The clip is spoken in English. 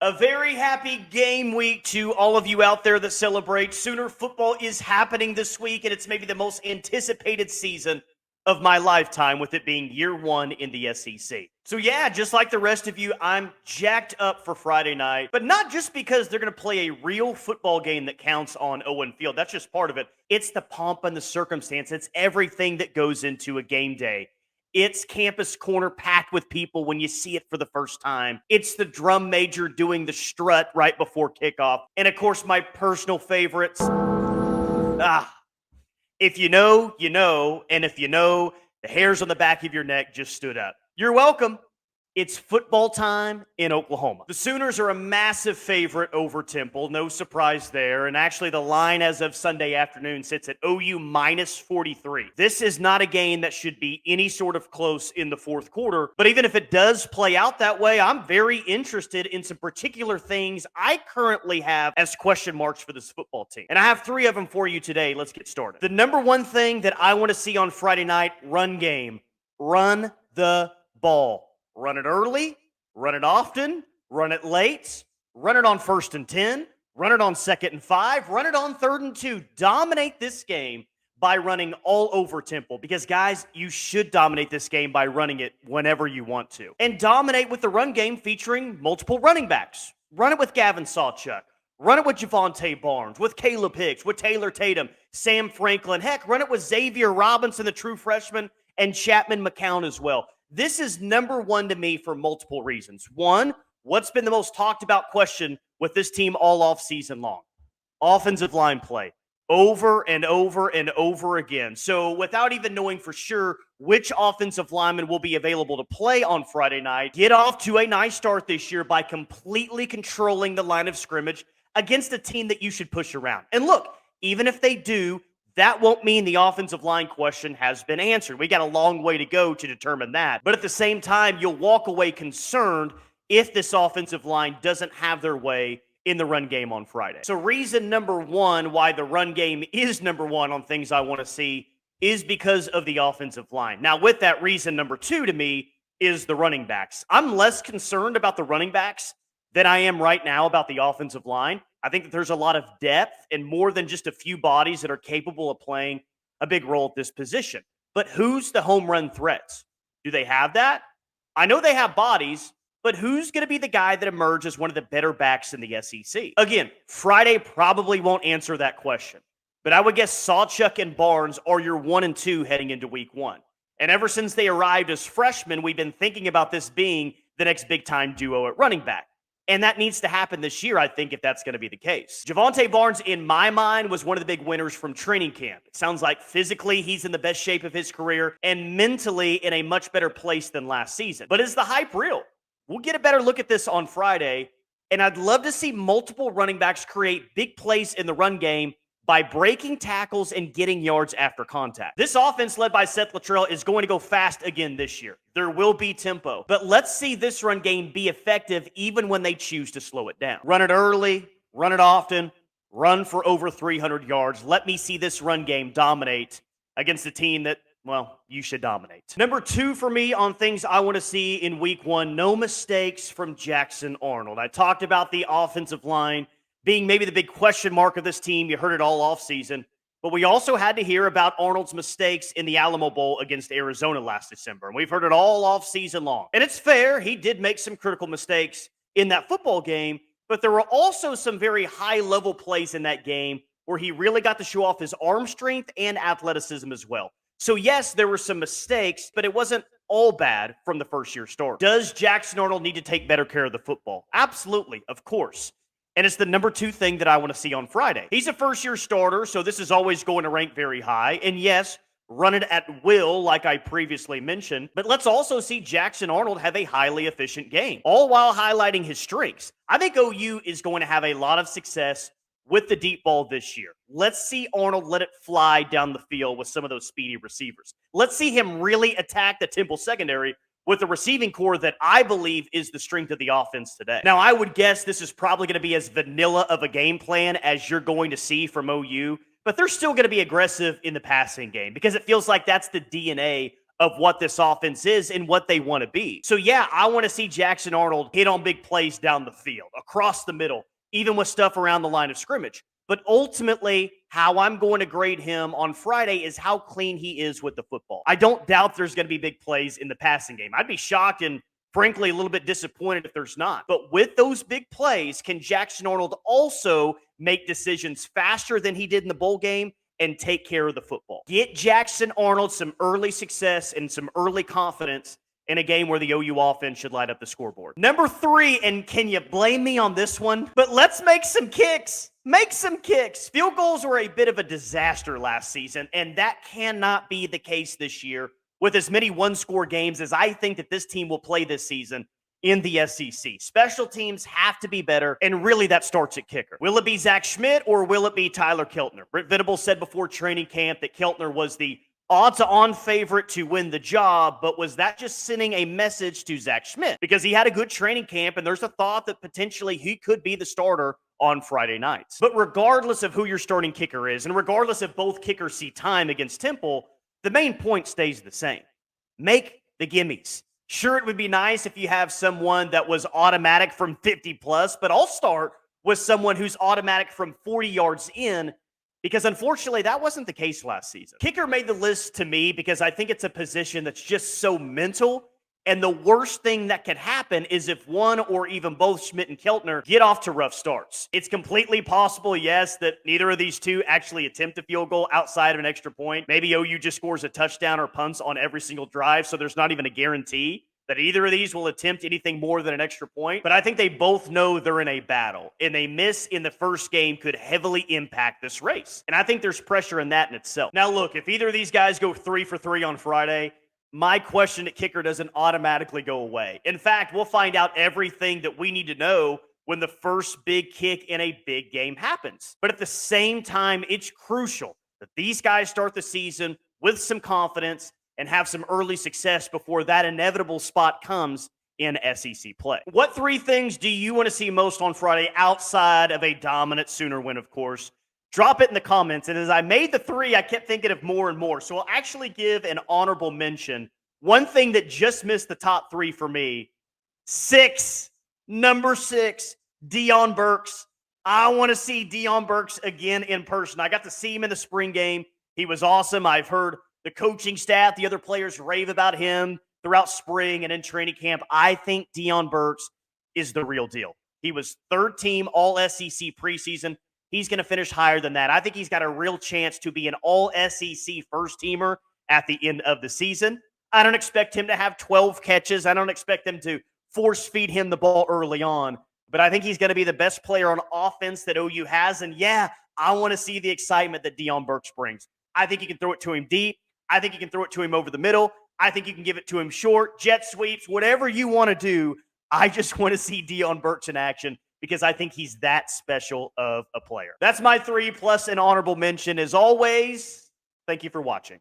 A very happy game week to all of you out there that celebrate. Sooner football is happening this week, and it's maybe the most anticipated season of my lifetime, with it being year one in the SEC. So, yeah, just like the rest of you, I'm jacked up for Friday night, but not just because they're going to play a real football game that counts on Owen Field. That's just part of it. It's the pomp and the circumstance, it's everything that goes into a game day. It's Campus Corner packed with people when you see it for the first time. It's the drum major doing the strut right before kickoff. And of course, my personal favorites. If you know, you know. And if you know, the hairs on the back of your neck just stood up. You're welcome. It's football time in Oklahoma. The Sooners are a massive favorite over Temple. No surprise there. And actually, the line as of Sunday afternoon sits at OU minus 43. This is not a game that should be any sort of close in the fourth quarter. But even if it does play out that way, I'm very interested in some particular things I currently have as question marks for this football team. And I have three of them for you today. Let's get started. The number one thing that I want to see on Friday night, run game. Run the ball. Run it early, run it often, run it late, run it on 1st and 10, run it on 2nd and 5, run it on 3rd and 2. Dominate this game by running all over Temple, because, guys, you should dominate this game by running it whenever you want to. And dominate with the run game featuring multiple running backs. Run it with Gavin Sawchuk. Run it with Javonte Barnes, with Caleb Hicks, with Taylor Tatum, Sam Franklin. Heck, run it with Xavier Robinson, the true freshman, and Chapman McCown as well. This is number one to me for multiple reasons. One, what's been the most talked about question with this team all off season long? Offensive line play. Over and over and over again. So without even knowing for sure which offensive lineman will be available to play on Friday night, get off to a nice start this year by completely controlling the line of scrimmage against a team that you should push around. And look, even if they do, that won't mean the offensive line question has been answered. We got a long way to go to determine that. But at the same time, you'll walk away concerned if this offensive line doesn't have their way in the run game on Friday. So reason number one why the run game is number one on things I want to see is because of the offensive line. Now, with that, reason number two to me is the running backs. I'm less concerned about the running backs than I am right now about the offensive line. I think that there's a lot of depth and more than just a few bodies that are capable of playing a big role at this position. But who's the home run threats? Do they have that? I know they have bodies, but who's going to be the guy that emerges as one of the better backs in the SEC? Again, Friday probably won't answer that question, but I would guess Sawchuk and Barnes are your 1 and 2 heading into week one. And ever since they arrived as freshmen, we've been thinking about this being the next big-time duo at running back. And that needs to happen this year, I think, if that's going to be the case. Javonte Barnes, in my mind, was one of the big winners from training camp. It sounds like physically he's in the best shape of his career and mentally in a much better place than last season. But is the hype real? We'll get a better look at this on Friday, and I'd love to see multiple running backs create big plays in the run game by breaking tackles and getting yards after contact. This offense led by Seth Littrell is going to go fast again this year. There will be tempo, but let's see this run game be effective even when they choose to slow it down. Run it early, run it often, run for over 300 yards. Let me see this run game dominate against a team that, well, you should dominate. Number two for me on things I want to see in week one, no mistakes from Jackson Arnold. I talked about the offensive line being maybe the big question mark of this team. You heard it all offseason. But we also had to hear about Arnold's mistakes in the Alamo Bowl against Arizona last December. And we've heard it all offseason long. And it's fair. He did make some critical mistakes in that football game. But there were also some very high-level plays in that game where he really got to show off his arm strength and athleticism as well. So, yes, there were some mistakes, but it wasn't all bad from the first-year start. Does Jackson Arnold need to take better care of the football? Absolutely, of course. And it's the number two thing that I want to see on Friday. He's a first-year starter, so this is always going to rank very high. And yes, run it at will, like I previously mentioned. But let's also see Jackson Arnold have a highly efficient game, all while highlighting his strengths. I think OU is going to have a lot of success with the deep ball this year. Let's see Arnold let it fly down the field with some of those speedy receivers. Let's see him really attack the Temple secondary with a receiving core that I believe is the strength of the offense today. Now, I would guess this is probably going to be as vanilla of a game plan as you're going to see from OU, but they're still going to be aggressive in the passing game because it feels like that's the DNA of what this offense is and what they want to be. So, yeah, I want to see Jackson Arnold hit on big plays down the field, across the middle, even with stuff around the line of scrimmage. But ultimately, how I'm going to grade him on Friday is how clean he is with the football. I don't doubt there's going to be big plays in the passing game. I'd be shocked and frankly a little bit disappointed if there's not. But with those big plays, can Jackson Arnold also make decisions faster than he did in the bowl game and take care of the football? Get Jackson Arnold some early success and some early confidence in a game where the OU offense should light up the scoreboard. Number 3, and can you blame me on this one? But let's make some kicks. Make some kicks. Field goals were a bit of a disaster last season, and that cannot be the case this year with as many one-score games as I think that this team will play this season in the SEC. Special teams have to be better, and really that starts at kicker. Will it be Zach Schmidt or will it be Tyler Keltner? Britt Venables said before training camp that Keltner was the odds-on favorite to win the job, but was that just sending a message to Zach Schmidt? Because he had a good training camp, and there's a thought that potentially he could be the starter on Friday nights. But regardless of who your starting kicker is, and regardless if both kickers see time against Temple, the main point stays the same. Make the gimmies. Sure, it would be nice if you have someone that was automatic from 50 plus, but I'll start with someone who's automatic from 40 yards in, because unfortunately, that wasn't the case last season. Kicker made the list to me because I think it's a position that's just so mental. And the worst thing that could happen is if one or even both Schmidt and Keltner get off to rough starts. It's completely possible, yes, that neither of these two actually attempt a field goal outside of an extra point. Maybe OU just scores a touchdown or punts on every single drive, so there's not even a guarantee that either of these will attempt anything more than an extra point. But I think they both know they're in a battle, and a miss in the first game could heavily impact this race. And I think there's pressure in that in itself. Now, look, if either of these guys go 3 for 3 on Friday, my question at kicker doesn't automatically go away. In fact, we'll find out everything that we need to know when the first big kick in a big game happens. But at the same time, it's crucial that these guys start the season with some confidence and have some early success before that inevitable spot comes in SEC play. What 3 things do you want to see most on Friday outside of a dominant Sooner win, of course? Drop it in the comments. And as I made the 3, I kept thinking of more and more. So I'll actually give an honorable mention. One thing that just missed the top 3 for me, number 6, Deion Burks. I want to see Deion Burks again in person. I got to see him in the spring game. He was awesome. I've heard the coaching staff, the other players rave about him throughout spring and in training camp. I think Deion Burks is the real deal. He was 3rd team All-SEC preseason. He's going to finish higher than that. I think he's got a real chance to be an All-SEC first-teamer at the end of the season. I don't expect him to have 12 catches. I don't expect them to force-feed him the ball early on. But I think he's going to be the best player on offense that OU has. And, yeah, I want to see the excitement that Deion Burks brings. I think you can throw it to him deep. I think you can throw it to him over the middle. I think you can give it to him short, jet sweeps, whatever you want to do. I just want to see Deion Burks in action because I think he's that special of a player. That's my 3 plus an honorable mention. As always, thank you for watching.